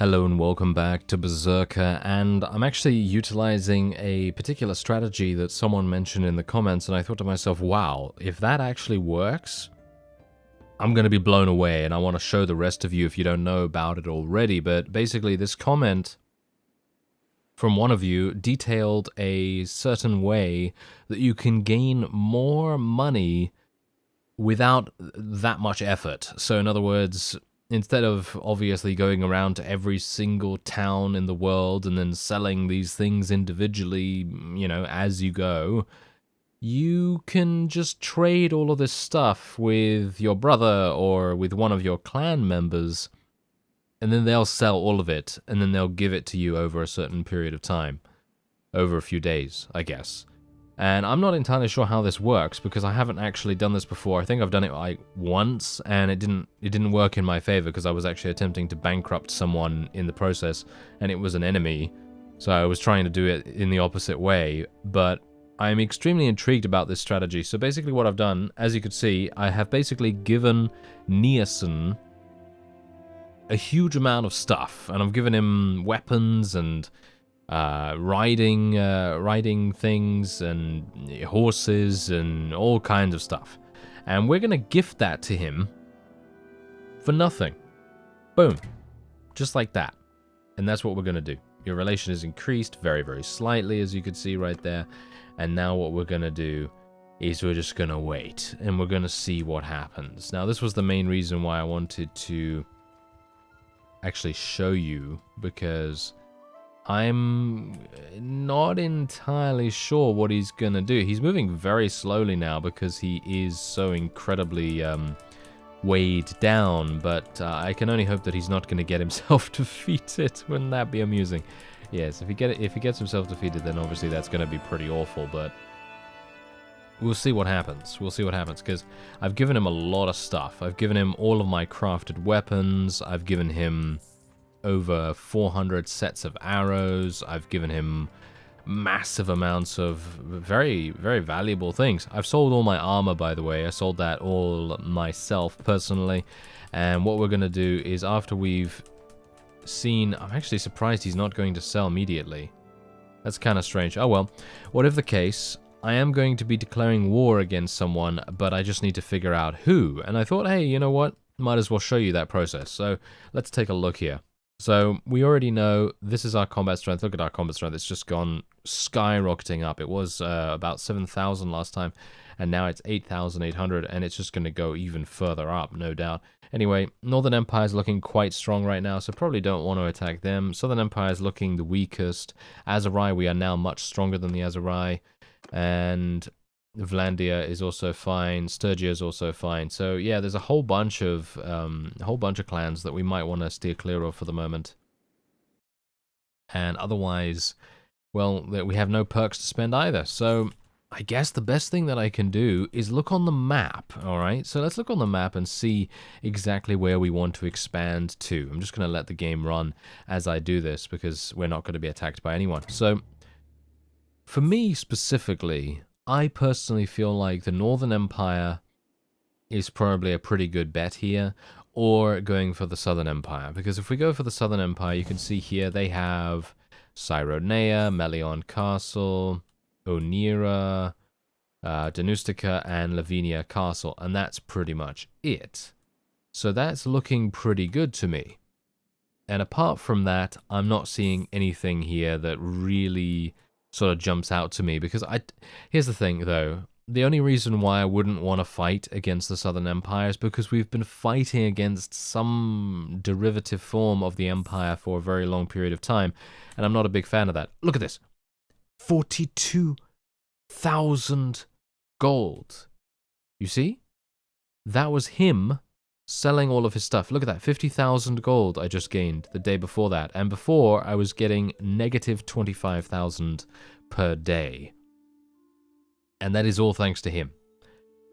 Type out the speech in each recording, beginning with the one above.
Hello and welcome back to Berserker, and I'm actually utilizing a particular strategy that someone mentioned in the comments, and I thought to myself, wow, if that actually works, I'm going to be blown away, and I want to show the rest of you if you don't know about it already. But basically, this comment from one of you detailed a certain way that you can gain more money without that much effort. So in other words, instead of obviously going around to every single town in the world and then selling these things individually, you know, as you go, you can just trade all of this stuff with your brother or with one of your clan members, and then they'll sell all of it, and then they'll give it to you over a certain period of time, over a few days, I guess. And I'm not entirely sure how this works because I haven't actually done this before. I think I've done it like once, and it didn't work in my favor because I was actually attempting to bankrupt someone in the process, and it was an enemy. So I was trying to do it in the opposite way, but I'm extremely intrigued about this strategy. So basically what I've done, as you could see, I have basically given Nielsen a huge amount of stuff, and I've given him weapons and riding things and horses and all kinds of stuff. And we're going to gift that to him for nothing. Boom. Just like that. And that's what we're going to do. Your relation is increased very, very slightly, as you could see right there. And now what we're going to do is we're just going to wait. And we're going to see what happens. Now, this was the main reason why I wanted to actually show you, because I'm not entirely sure what he's gonna do. He's moving very slowly now because he is so incredibly weighed down, but I can only hope that he's not gonna get himself defeated. Wouldn't that be amusing? Yes, if he gets himself defeated, then obviously that's gonna be pretty awful, but we'll see what happens. We'll see what happens, because I've given him a lot of stuff. I've given him all of my crafted weapons. I've given him over 400 sets of arrows. I've given him massive amounts of very, very valuable things. I've sold all my armor, by the way. I sold that all myself, personally. And what we're going to do is, after we've seen... I'm actually surprised he's not going to sell immediately. That's kind of strange. Oh well, whatever the case, I am going to be declaring war against someone, but I just need to figure out who. And I thought, hey, you know what? Might as well show you that process. So let's take a look here. So we already know this is our combat strength. Look at our combat strength. It's just gone skyrocketing up. It was about 7,000 last time, and now it's 8,800, and it's just going to go even further up, no doubt. Anyway, Northern Empire is looking quite strong right now, so probably don't want to attack them. Southern Empire is looking the weakest. Azurai, we are now much stronger than the Azurai, and Vlandia is also fine. Sturgia is also fine. So yeah, there's a whole bunch of clans that we might want to steer clear of for the moment. And otherwise, well, we have no perks to spend either. So I guess the best thing that I can do is look on the map. All right. So let's look on the map and see exactly where we want to expand to. I'm just going to let the game run as I do this because we're not going to be attacked by anyone. So for me specifically, I personally feel like the Northern Empire is probably a pretty good bet here, or going for the Southern Empire. Because if we go for the Southern Empire, you can see here they have Cyronea, Melion Castle, Onira, Danustica, and Lavinia Castle, and that's pretty much it. So that's looking pretty good to me. And apart from that, I'm not seeing anything here that really sort of jumps out to me, because here's the thing though, the only reason why I wouldn't want to fight against the Southern Empire is because we've been fighting against some derivative form of the Empire for a very long period of time, and I'm not a big fan of that. Look at this. 42,000 gold. You see? That was him selling all of his stuff. Look at that, 50,000 gold I just gained the day before that. And before, I was getting negative 25,000 per day. And that is all thanks to him.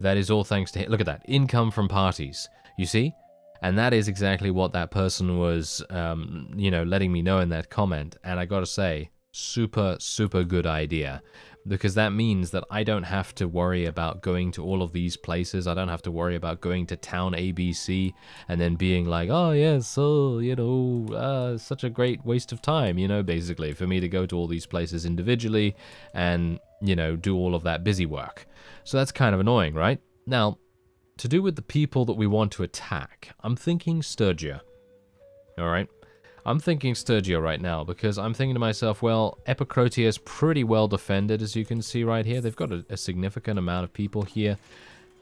That is all thanks to him. Look at that, income from parties. You see? And that is exactly what that person was, you know, letting me know in that comment. And I gotta say, super, super good idea. Because that means that I don't have to worry about going to all of these places. I don't have to worry about going to town ABC and then being like, oh, yes, so, you know, such a great waste of time, you know, basically, for me to go to all these places individually and, you know, do all of that busy work. So that's kind of annoying, right? Now, to do with the people that we want to attack, I'm thinking Sturgia. All right? I'm thinking Sturgia right now because I'm thinking to myself, well, Epicrotia is pretty well defended, as you can see right here. They've got a significant amount of people here.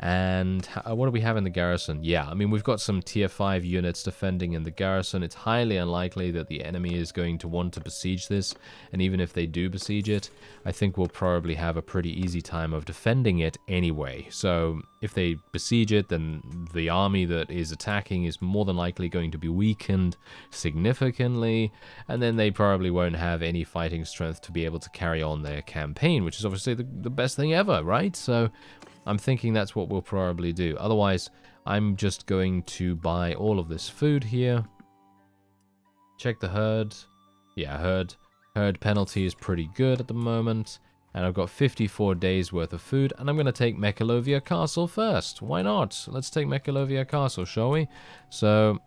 And what do we have in the garrison? Yeah, I mean, we've got some tier 5 units defending in the garrison. It's highly unlikely that the enemy is going to want to besiege this. And even if they do besiege it, I think we'll probably have a pretty easy time of defending it anyway. So if they besiege it, then the army that is attacking is more than likely going to be weakened significantly. And then they probably won't have any fighting strength to be able to carry on their campaign, which is obviously the best thing ever, right? So I'm thinking that's what we'll probably do. Otherwise, I'm just going to buy all of this food here. Check the herd. Yeah, herd penalty is pretty good at the moment. And I've got 54 days worth of food. And I'm going to take Mekalovia Castle first. Why not? Let's take Mekalovia Castle, shall we? So,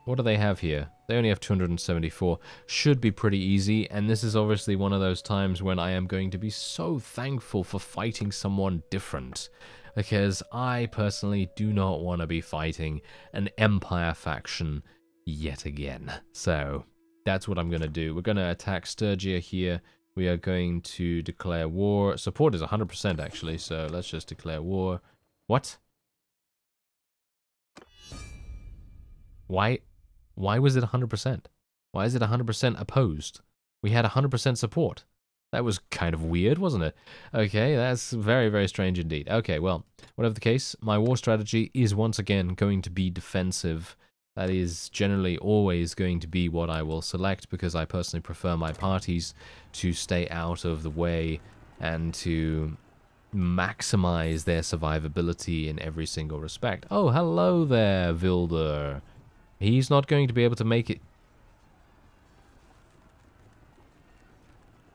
what do they have here? They only have 274. Should be pretty easy. And this is obviously one of those times when I am going to be so thankful for fighting someone different. Because I personally do not want to be fighting an Empire faction yet again. So, that's what I'm going to do. We're going to attack Sturgia here. We are going to declare war. Support is 100% actually, so let's just declare war. What? Why was it 100%? Why is it 100% opposed? We had 100% support. That was kind of weird, wasn't it? Okay, that's very, very strange indeed. Okay, well, whatever the case, my war strategy is once again going to be defensive. That is generally always going to be what I will select because I personally prefer my parties to stay out of the way and to maximize their survivability in every single respect. Oh, hello there, Vilder. He's not going to be able to make it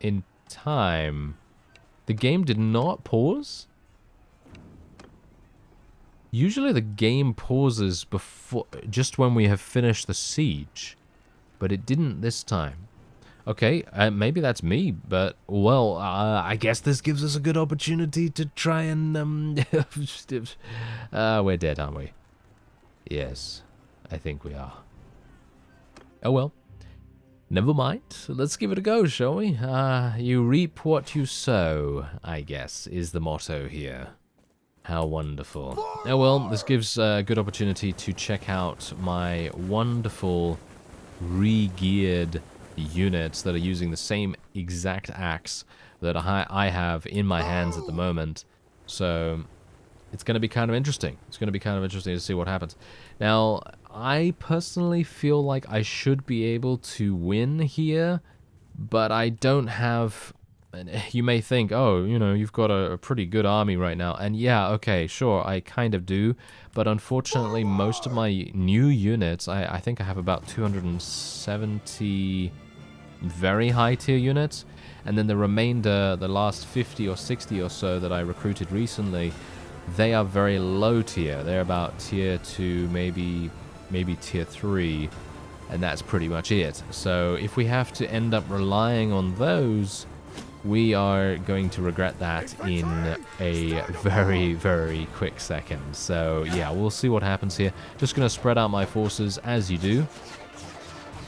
in time. The game did not pause? Usually the game pauses before, just when we have finished the siege, but it didn't this time. Okay, maybe that's me, but, well, I guess this gives us a good opportunity to try and, we're dead, aren't we? Yes, I think we are. Oh well, never mind. Let's give it a go, shall we? You reap what you sow, I guess, is the motto here. How wonderful. Oh well, this gives a good opportunity to check out my wonderful re-geared units that are using the same exact axe that I have in my hands at the moment. So it's going to be kind of interesting. It's going to be kind of interesting to see what happens. Now, I personally feel like I should be able to win here, but I don't have... You may think, oh, you know, you've got a pretty good army right now. And yeah, okay, sure, I kind of do. But unfortunately, most of my new units, I think I have about 270 very high tier units. And then the remainder, the last 50 or 60 or so that I recruited recently, they are very low tier. They're about tier 2, maybe tier 3. And that's pretty much it. So if we have to end up relying on those... we are going to regret that in a very, very quick second. So, yeah, we'll see what happens here. Just going to spread out my forces as you do.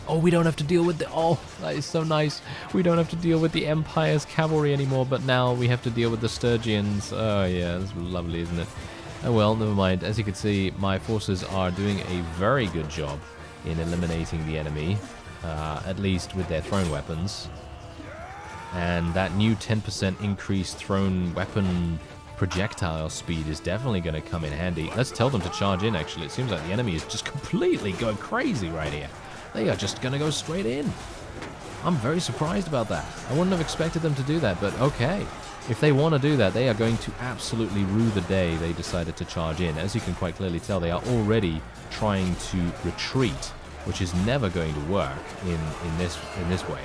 Oh, we don't have to deal with the... oh, that is so nice. We don't have to deal with the Empire's cavalry anymore, but now we have to deal with the Sturgians. Oh, yeah, that's lovely, isn't it? Oh, well, never mind. As you can see, my forces are doing a very good job in eliminating the enemy, at least with their thrown weapons. And that new 10% increased thrown weapon projectile speed is definitely going to come in handy. Let's tell them to charge in, actually. It seems like the enemy is just completely going crazy right here. They are just going to go straight in. I'm very surprised about that. I wouldn't have expected them to do that, but okay. If they want to do that, they are going to absolutely rue the day they decided to charge in. As you can quite clearly tell, they are already trying to retreat, which is never going to work in this way.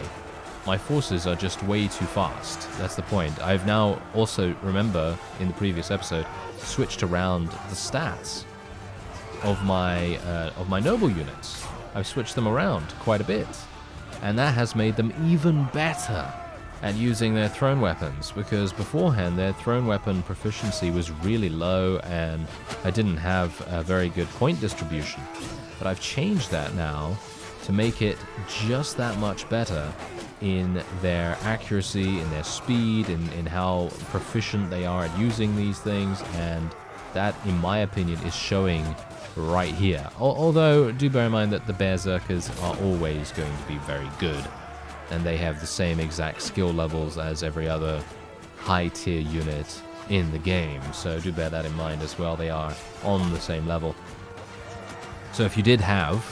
my forces are just way too fast. That's the point. I've now also, remember, in the previous episode, switched around the stats of my noble units. I've switched them around quite a bit, and that has made them even better at using their thrown weapons, because beforehand their thrown weapon proficiency was really low and I didn't have a very good point distribution. But I've changed that now to make it just that much better in their accuracy, in their speed, in how proficient they are at using these things, and that, in my opinion, is showing right here. Although, do bear in mind that the Berserkers are always going to be very good, and they have the same exact skill levels as every other high-tier unit in the game, so do bear that in mind as well. They are on the same level. So if you did have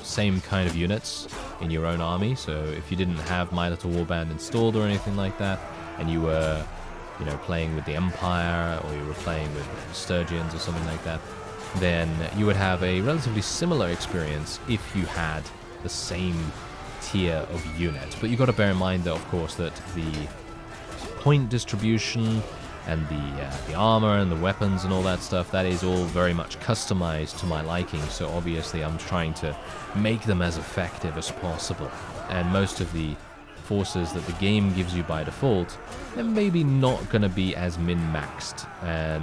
same kind of units in your own army, so if you didn't have My Little Warband installed or anything like that, and you were, you know, playing with the Empire, or you were playing with Sturgians or something like that, then you would have a relatively similar experience if you had the same tier of units. But you've got to bear in mind, though, of course, that the point distribution and the armor and the weapons and all that stuff, that is all very much customized to my liking, so obviously I'm trying to make them as effective as possible. And most of the forces that the game gives you by default, they're maybe not going to be as min-maxed,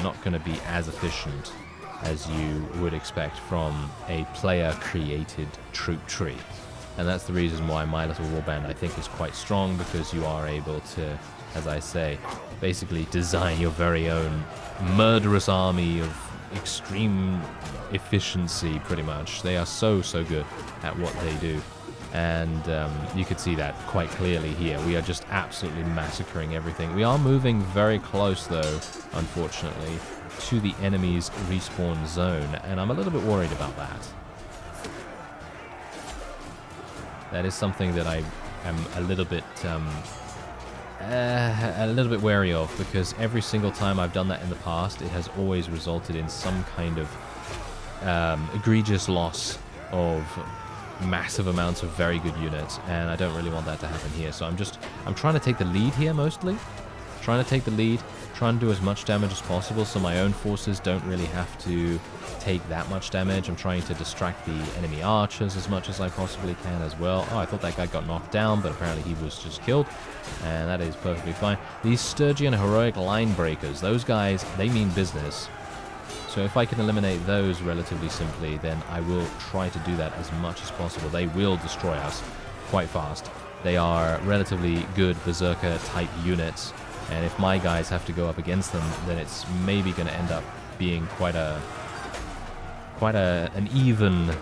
not going to be as efficient as you would expect from a player-created troop tree. And that's the reason why My Little Warband, I think, is quite strong, because you are able to, as I say, basically design your very own murderous army of extreme efficiency, pretty much. They are so good at what they do. And you could see that quite clearly here. We are just absolutely massacring everything. We are moving very close, though, unfortunately, to the enemy's respawn zone, and I'm a little bit worried about that. That is something that I am a little bit wary of, because every single time I've done that in the past, it has always resulted in some kind of egregious loss of massive amounts of very good units, and I don't really want that to happen here. So I'm trying to take the lead here, mostly. Trying to take the lead, trying to do as much damage as possible so my own forces don't really have to take that much damage. I'm trying to distract the enemy archers as much as I possibly can as well. Oh, I thought that guy got knocked down, but apparently he was just killed, and that is perfectly fine. These Sturgian heroic line breakers, those guys, they mean business. So if I can eliminate those relatively simply, then I will try to do that as much as possible. They will destroy us quite fast. They are relatively good Berserker type units, and if my guys have to go up against them, then it's maybe going to end up being quite an even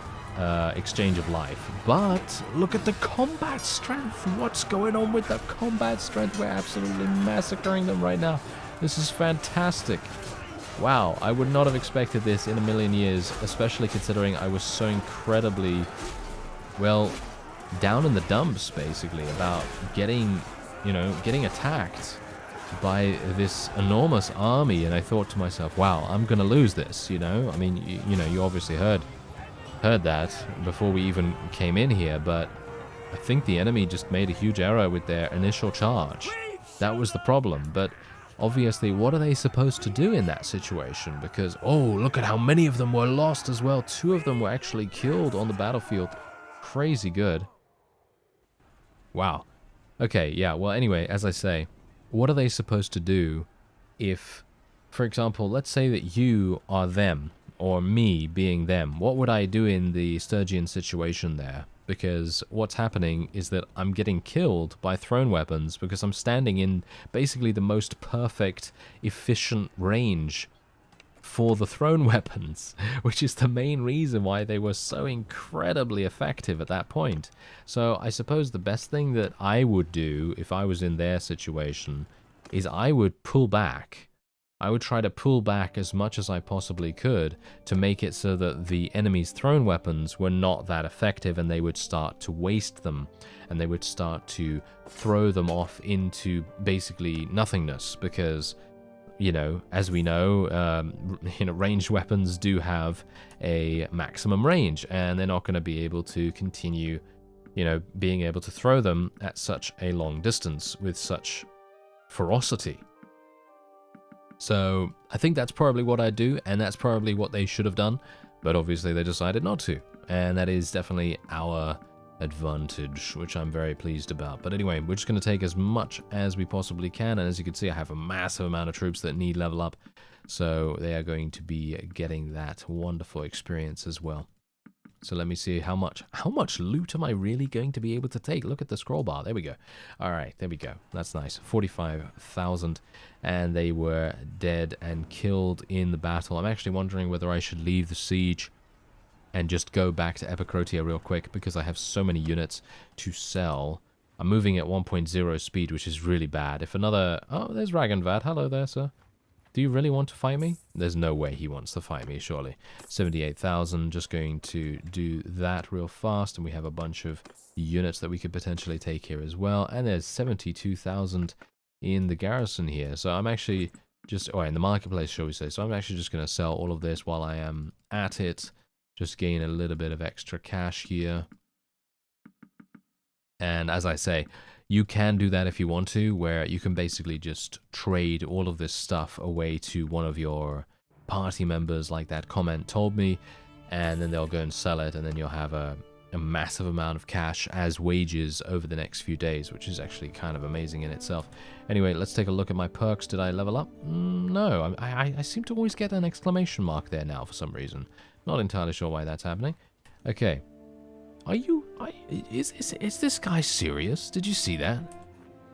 exchange of life. But look at the combat strength. What's going on with the combat strength? We're absolutely massacring them right now. This is fantastic. Wow, I would not have expected this in a million years, especially considering I was so incredibly, well, down in the dumps, basically, about getting attacked by this enormous army, and I thought to myself, wow, I'm gonna lose this, you know? I mean, you obviously heard that before we even came in here, but I think the enemy just made a huge error with their initial charge. That was the problem, but obviously, what are they supposed to do in that situation? Because, oh, look at how many of them were lost as well. 2 of them were actually killed on the battlefield. Crazy good. Wow. Okay, yeah, well, anyway, as I say, what are they supposed to do if, for example, let's say that you are them, or me being them? What would I do in the Sturgian situation there? Because what's happening is that I'm getting killed by thrown weapons because I'm standing in basically the most perfect, efficient range for the thrown weapons, which is the main reason why they were so incredibly effective at that point. So I suppose the best thing that I would do if I was in their situation is I would pull back. I would try to pull back as much as I possibly could to make it so that the enemy's thrown weapons were not that effective, and they would start to waste them, and they would start to throw them off into basically nothingness, because, you know, as we know, ranged weapons do have a maximum range, and they're not going to be able to continue, you know, being able to throw them at such a long distance with such ferocity. So I think that's probably what I'd do, and that's probably what they should have done, but obviously they decided not to, and that is definitely our advantage, which I'm very pleased about. But anyway, we're just going to take as much as we possibly can, and as you can see, I have a massive amount of troops that need level up, so they are going to be getting that wonderful experience as well. So let me see how much loot am I really going to be able to take? Look at the scroll bar. There we go. All right, there we go. That's nice. 45,000, and they were dead and killed in the battle. I'm actually wondering whether I should leave the siege and just go back to Epicrotia real quick, because I have so many units to sell. I'm moving at 1.0 speed, which is really bad. If another... Oh, there's Ragenvad. Hello there, sir. Do you really want to fight me? There's no way he wants to fight me, surely. 78,000, just going to do that real fast, and we have a bunch of units that we could potentially take here as well. And there's 72,000 in the garrison here. So I'm actually just... Or in the marketplace, shall we say. So I'm actually just going to sell all of this while I am at it. Just gain a little bit of extra cash here. And as I say, you can do that if you want to, where you can basically just trade all of this stuff away to one of your party members, like that comment told me, and then they'll go and sell it, and then you'll have a massive amount of cash as wages over the next few days, which is actually kind of amazing in itself. Anyway, let's take a look at my perks. Did I level up? No, I seem to always get an exclamation mark there now for some reason. Not entirely sure why that's happening. Okay. Is this guy serious? Did you see that?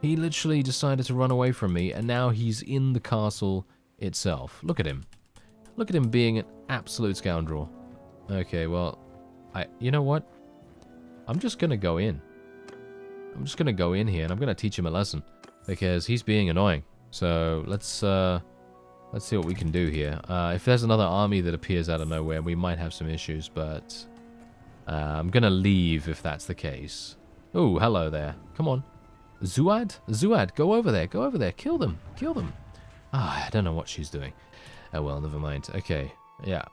He literally decided to run away from me, and now he's in the castle itself. Look at him. Look at him being an absolute scoundrel. Okay, well, you know what? I'm just gonna go in. I'm just gonna go in here, and I'm gonna teach him a lesson, because he's being annoying. So let's see what we can do here. If there's another army that appears out of nowhere, we might have some issues, but I'm gonna leave if that's the case. Oh, hello there. Come on. Zuad? Zuad, go over there. Go over there. Kill them. Kill them. Ah, I don't know what she's doing. Oh, well, never mind. Okay. Yeah,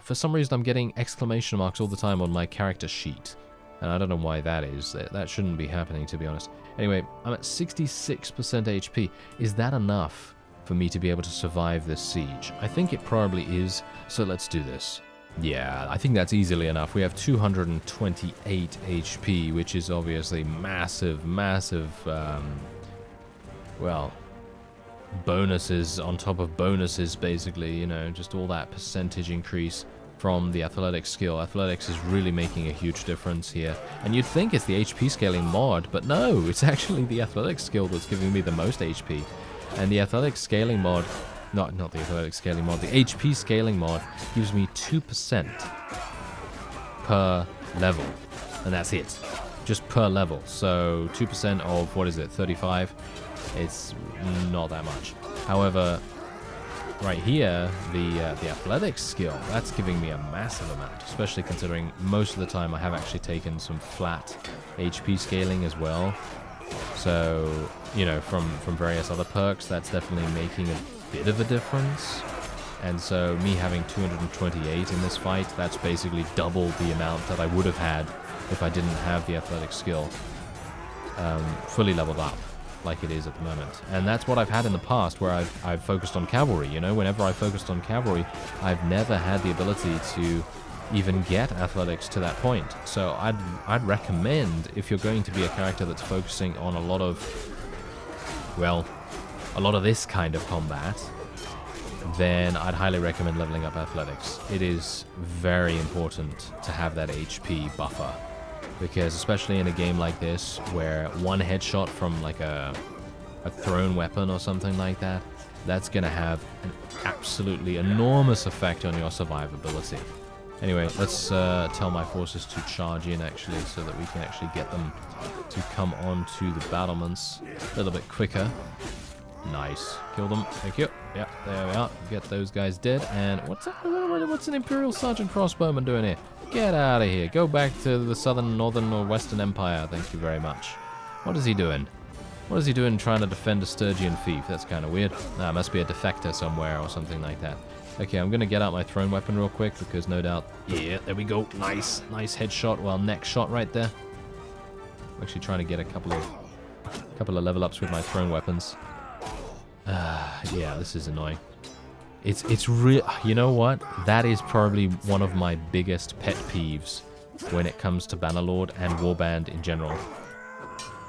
for some reason, I'm getting exclamation marks all the time on my character sheet. And I don't know why that is. That shouldn't be happening, to be honest. Anyway, I'm at 66% HP. Is that enough for me to be able to survive this siege? I think it probably is, so let's do this. Yeah, I think that's easily enough. We have 228 HP, which is obviously massive, well, bonuses on top of bonuses, basically, you know, just all that percentage increase from the athletics skill. Athletics is really making a huge difference here. And you'd think it's the HP scaling mod, but no, it's actually the athletics skill that's giving me the most HP. And the athletics scaling mod... Not the athletic scaling mod, the HP scaling mod gives me 2% per level. And that's it. Just per level. So 2% of, what is it, 35? It's not that much. However, right here, the athletics skill, that's giving me a massive amount, especially considering most of the time I have actually taken some flat HP scaling as well. So, you know, from various other perks, that's definitely making a bit of a difference. And so me having 228 in this fight, that's basically double the amount that I would have had if I didn't have the athletic skill fully leveled up like it is at the moment. And that's what I've had in the past, where I've focused on cavalry. You know, whenever I focused on cavalry, I've never had the ability to even get athletics to that point. So I'd recommend, if you're going to be a character that's focusing on a lot of, well, a lot of this kind of combat, then I'd highly recommend leveling up athletics. It is very important to have that HP buffer, because especially in a game like this, where one headshot from like a thrown weapon or something like that, that's going to have an absolutely enormous effect on your survivability. Anyway, let's tell my forces to charge in, actually, so that we can actually get them to come onto the battlements a little bit quicker. Nice. Kill them. Thank you. Yep, there we are. Get those guys dead. And what's an Imperial Sergeant Crossbowman doing here? Get out of here. Go back to the Southern, Northern, or Western Empire. Thank you very much. What is he doing? What is he doing trying to defend a Sturgian thief? That's kind of weird. Nah, must be a defector somewhere or something like that. Okay, I'm going to get out my thrown weapon real quick, because no doubt... Yeah, there we go. Nice. Nice headshot. Well, neck shot right there. I'm actually trying to get a couple of level ups with my thrown weapons. Yeah, this is annoying. It's real. You know what? That is probably one of my biggest pet peeves when it comes to Bannerlord and Warband in general.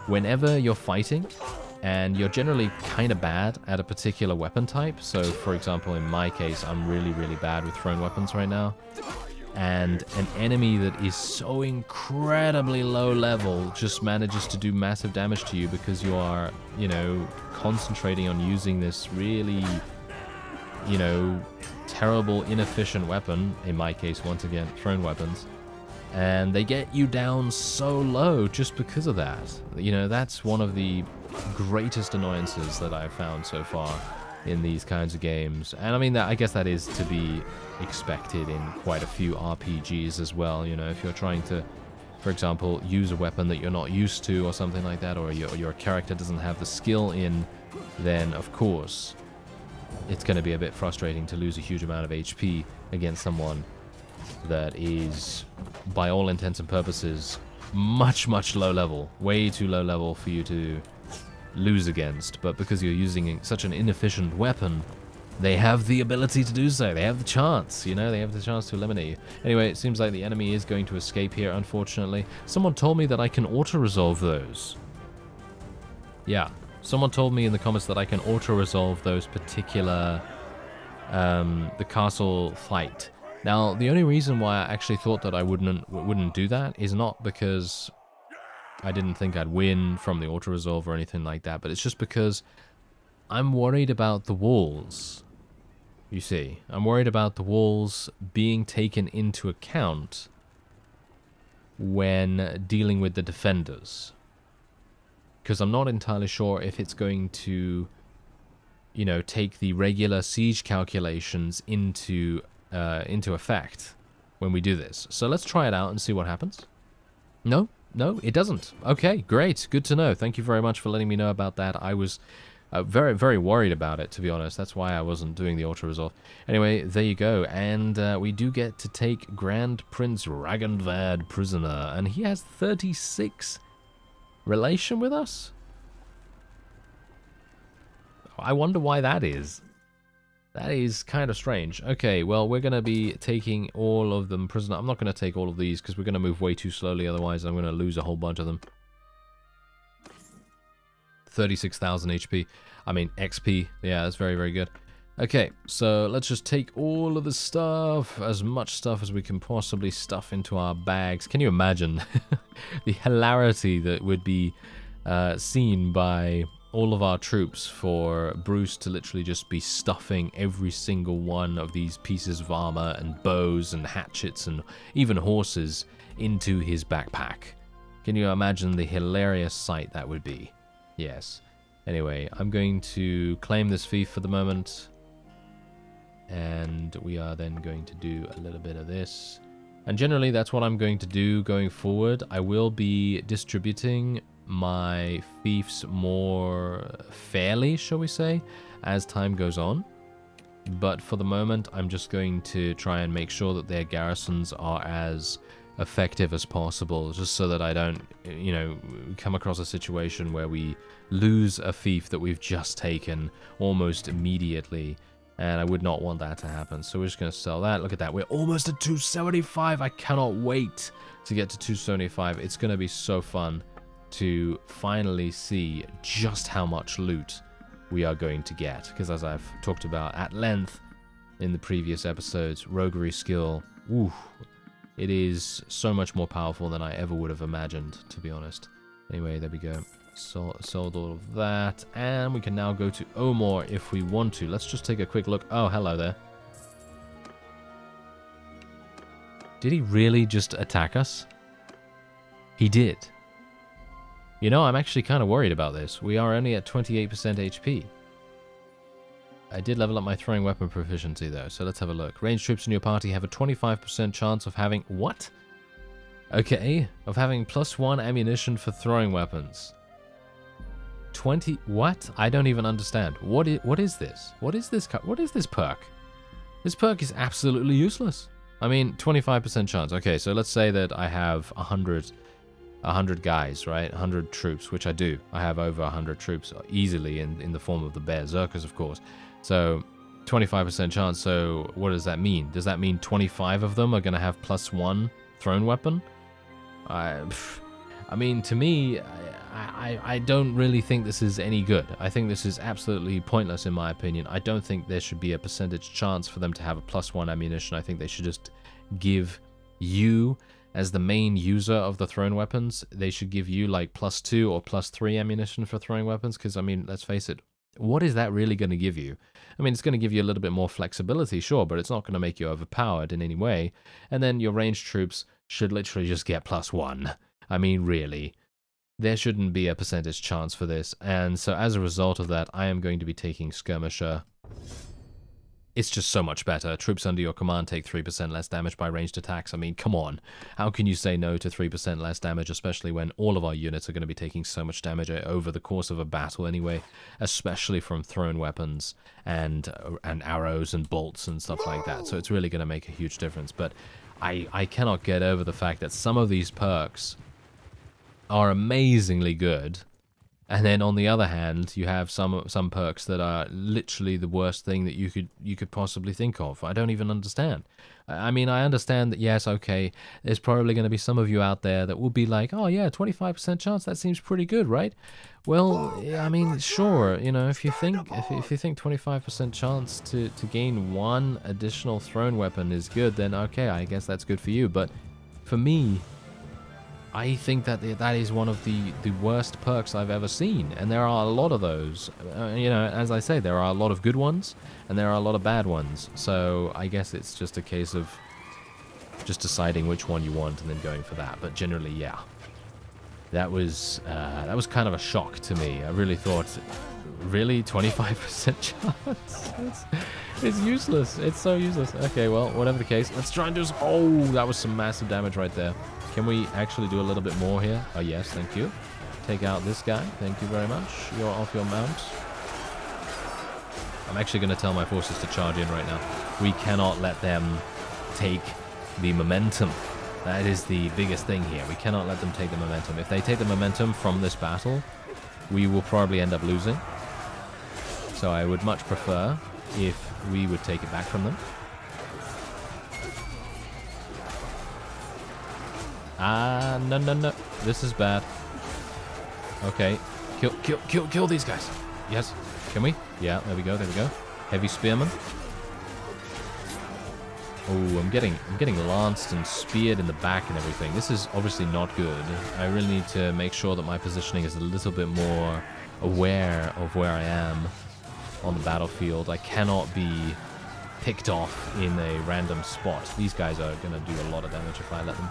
Whenever you're fighting, and you're generally kind of bad at a particular weapon type. So, for example, in my case, I'm really, really bad with thrown weapons right now. And an enemy that is so incredibly low level just manages to do massive damage to you because you are, you know, concentrating on using this really, you know, terrible, inefficient weapon. In my case, once again, thrown weapons. And they get you down so low just because of that. You know, that's one of the greatest annoyances that I've found so far in these kinds of games. And I mean, I guess that is to be expected in quite a few RPGs as well. You know, if you're trying to, for example, use a weapon that you're not used to or something like that, or your character doesn't have the skill in, then of course it's going to be a bit frustrating to lose a huge amount of HP against someone that is, by all intents and purposes, much, much low level. Way too low level for you to lose against. But because you're using such an inefficient weapon, they have the ability to do so. They have the chance, you know, they have the chance to eliminate you. Anyway, it seems like the enemy is going to escape here, unfortunately. Someone told me that I can auto-resolve those. Yeah, someone told me in the comments that I can auto-resolve those particular, the castle fight. Now, the only reason why I actually thought that I wouldn't do that is not because I didn't think I'd win from the auto-resolve or anything like that, but it's just because I'm worried about the walls. You see, I'm worried about the walls being taken into account when dealing with the defenders. Because I'm not entirely sure if it's going to, you know, take the regular siege calculations into effect when we do this. So let's try it out and see what happens. No, it doesn't. Okay, great. Good to know. Thank you very much for letting me know about that. I was very, very worried about it, to be honest. That's why I wasn't doing the auto-resolve. Anyway, there you go. And we do get to take Grand Prince Ragnvad prisoner. And he has 36 relation with us? I wonder why that is. That is kind of strange. Okay, well, we're going to be taking all of them prisoner. I'm not going to take all of these because we're going to move way too slowly. Otherwise, I'm going to lose a whole bunch of them. 36,000 HP. I mean, XP. Yeah, that's very, very good. Okay, so let's just take all of the stuff, as much stuff as we can possibly stuff into our bags. Can you imagine the hilarity that would be seen by all of our troops for Bruce to literally just be stuffing every single one of these pieces of armor and bows and hatchets and even horses into his backpack? Can you imagine the hilarious sight that would be? Yes. Anyway, I'm going to claim this fief for the moment. And we are then going to do a little bit of this. And generally, that's what I'm going to do going forward. I will be distributing my fiefs more fairly, shall we say, as time goes on. But for the moment, I'm just going to try and make sure that their garrisons are as effective as possible, just so that I don't, you know, come across a situation where we lose a fief that we've just taken almost immediately. And I would not want that to happen. So we're just going to sell that. Look at that. We're almost at 275. I cannot wait to get to 275. It's going to be so fun to finally see just how much loot we are going to get. Because as I've talked about at length in the previous episodes, roguery skill, ooh, it is so much more powerful than I ever would have imagined, to be honest. Anyway, there we go. Sold all of that, and we can now go to Omor if we want to. Let's just take a quick look. Oh, hello there. Did he really just attack us? He did. You know, I'm actually kind of worried about this. We are only at 28% HP. I did level up my throwing weapon proficiency, though, so let's have a look. Ranged troops in your party have a 25% chance of having... What? Okay, of having +1 ammunition for throwing weapons. 20... What? I don't even understand. What is this? What is this perk? This perk is absolutely useless. I mean, 25% chance. Okay, so let's say that I have 100 100 guys, right? 100 troops, which I do. I have over 100 troops easily in the form of the Berserkers, of course. So 25% chance. So what does that mean? Does that mean 25 of them are going to have +1 thrown weapon? I mean, to me, I don't really think this is any good. I think this is absolutely pointless in my opinion. I don't think there should be a percentage chance for them to have a +1 ammunition. I think they should just give you, as the main user of the thrown weapons, they should give you like +2 or +3 ammunition for throwing weapons. Because, I mean, let's face it, what is that really going to give you? I mean, it's going to give you a little bit more flexibility, sure, but it's not going to make you overpowered in any way. And then your ranged troops should literally just get +1. I mean, really. There shouldn't be a percentage chance for this. And so as a result of that, I am going to be taking Skirmisher. It's just so much better. Troops under your command take 3% less damage by ranged attacks. I mean, come on. How can you say no to 3% less damage, especially when all of our units are going to be taking so much damage over the course of a battle anyway, especially from thrown weapons and arrows and bolts and stuff like that. So it's really going to make a huge difference. But I cannot get over the fact that some of these perks are amazingly good, and then on the other hand, you have some perks that are literally the worst thing that you could possibly think of. I don't even understand. I mean, I understand that, yes, okay, there's probably going to be some of you out there that will be like, oh yeah, 25% chance, that seems pretty good, right? Well, I mean, sure, you know, if you think 25% chance to gain 1 additional thrown weapon is good, then okay, I guess that's good for you. But for me, I think that that is one of the worst perks I've ever seen, and there are a lot of those. You know, as I say, there are a lot of good ones, and there are a lot of bad ones. So I guess it's just a case of just deciding which one you want and then going for that. But generally, yeah, that was kind of a shock to me. I really thought, really, 25% chance? It's useless. It's so useless. Okay, well, whatever the case, let's try and do some. Oh, that was some massive damage right there. Can we actually do a little bit more here? Oh, yes, thank you. Take out this guy. Thank you very much. You're off your mount. I'm actually going to tell my forces to charge in right now. We cannot let them take the momentum. That is the biggest thing here. We cannot let them take the momentum. If they take the momentum from this battle, we will probably end up losing. So I would much prefer if we would take it back from them. No. This is bad. Okay. Kill these guys. Yes. Can we? Yeah, there we go. Heavy spearman. Oh, I'm getting lanced and speared in the back and everything. This is obviously not good. I really need to make sure that my positioning is a little bit more aware of where I am on the battlefield. I cannot be picked off in a random spot. These guys are going to do a lot of damage if I let them.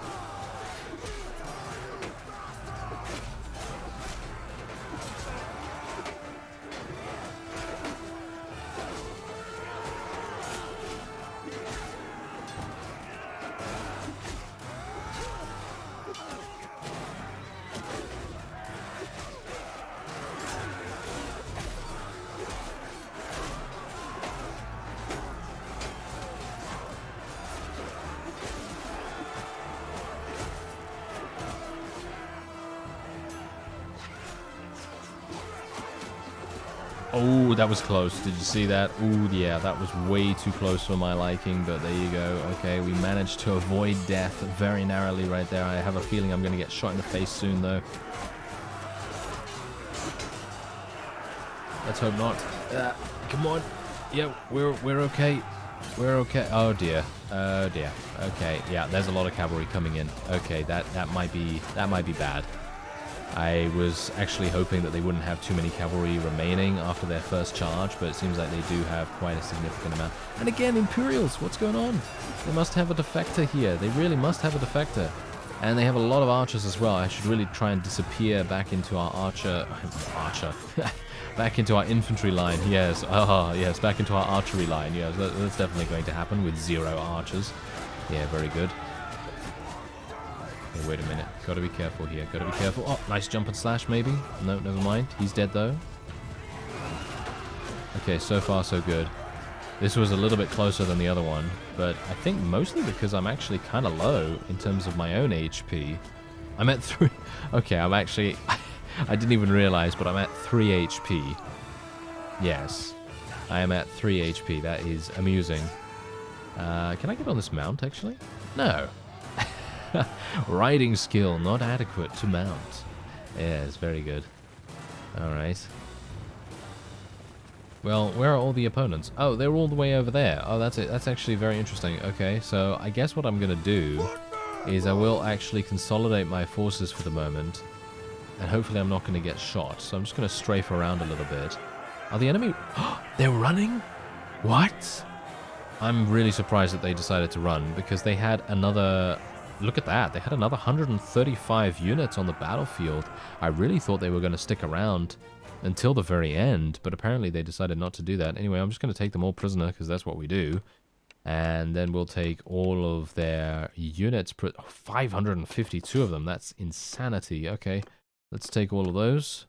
Oh, that was close. Did you see that? Oh, yeah, that was way too close for my liking, but there you go. Okay, we managed to avoid death very narrowly right there. I have a feeling I'm going to get shot in the face soon, though. Let's hope not. Come on. Yeah, we're okay. We're okay. Oh, dear. Oh, dear. Okay, yeah, there's a lot of cavalry coming in. Okay, that might be bad. I was actually hoping that they wouldn't have too many cavalry remaining after their first charge, but it seems like they do have quite a significant amount. And again, Imperials, what's going on? They must have a defector here. They really must have a defector. And they have a lot of archers as well. I should really try and disappear back into our back into our infantry line. Yes, yes, back into our archery line. Yes, that's definitely going to happen with 0 archers. Yeah, very good. Okay, wait a minute. Gotta be careful here. Gotta be careful. Oh, nice jump and slash, maybe? No, never mind. He's dead, though. Okay, so far, so good. This was a little bit closer than the other one, but I think mostly because I'm actually kind of low in terms of my own HP. I'm at 3... Okay, I'm actually... I didn't even realize, but I'm at 3 HP. Yes. I am at 3 HP. That is amusing. Can I get on this mount, actually? No. Riding skill not adequate to mount. Yes, very good. Alright. Well, where are all the opponents? Oh, they're all the way over there. Oh, that's it. That's actually very interesting. Okay, so I guess what I'm going to do is I will actually consolidate my forces for the moment. And hopefully I'm not going to get shot. So I'm just going to strafe around a little bit. Are the enemy... They're running? What? I'm really surprised that they decided to run, because they had another... Look at that. They had another 135 units on the battlefield. I really thought they were going to stick around until the very end, but apparently they decided not to do that. Anyway, I'm just going to take them all prisoner, because that's what we do. And then we'll take all of their units. 552 of them. That's insanity. Okay, let's take all of those.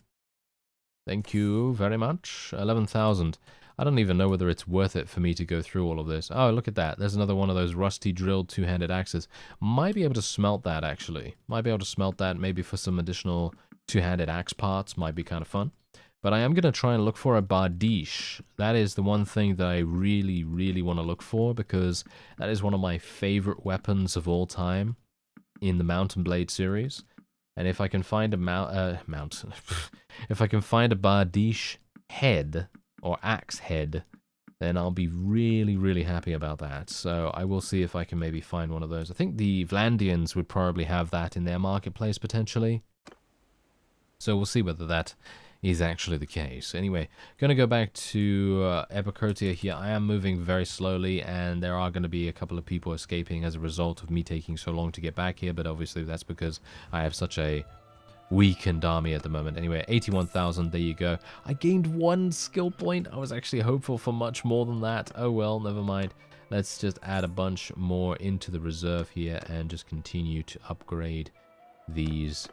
Thank you very much. 11,000. I don't even know whether it's worth it for me to go through all of this. Oh, look at that. There's another one of those rusty drilled two-handed axes. Might be able to smelt that, actually. Might be able to smelt that maybe for some additional two-handed axe parts. Might be kind of fun. But I am going to try and look for a Bardiche. That is the one thing that I really, really want to look for, because that is one of my favorite weapons of all time in the Mount and Blade series. And if I can find a if I can find a Bardiche head, or axe head, then I'll be really, really happy about that. So I will see if I can maybe find one of those. I think the Vlandians would probably have that in their marketplace, potentially. So we'll see whether that is actually the case. Anyway, going to go back to Epicotia here. I am moving very slowly, and there are going to be a couple of people escaping as a result of me taking so long to get back here, but obviously that's because I have such a weakened army at the moment. Anyway, 81,000, there you go. I gained 1 skill point. I was actually hopeful for much more than that. Oh well, never mind. Let's just add a bunch more into the reserve here and just continue to upgrade these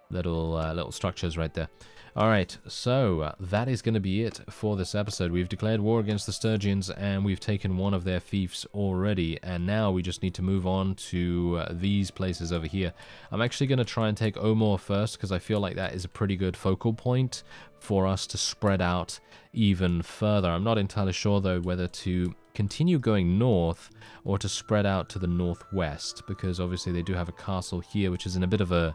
little structures right there. Alright, so that is going to be it for this episode. We've declared war against the Sturgians, and we've taken one of their fiefs already, and now we just need to move on to these places over here. I'm actually going to try and take Omor first, because I feel like that is a pretty good focal point for us to spread out even further. I'm not entirely sure, though, whether to continue going north or to spread out to the northwest, because obviously they do have a castle here, which is in a bit of a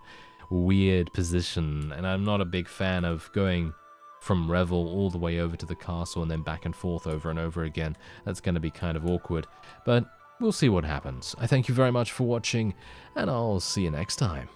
weird position, and I'm not a big fan of going from Revel all the way over to the castle and then back and forth over and over again. That's going to be kind of awkward, but we'll see what happens. I thank you very much for watching, and I'll see you next time.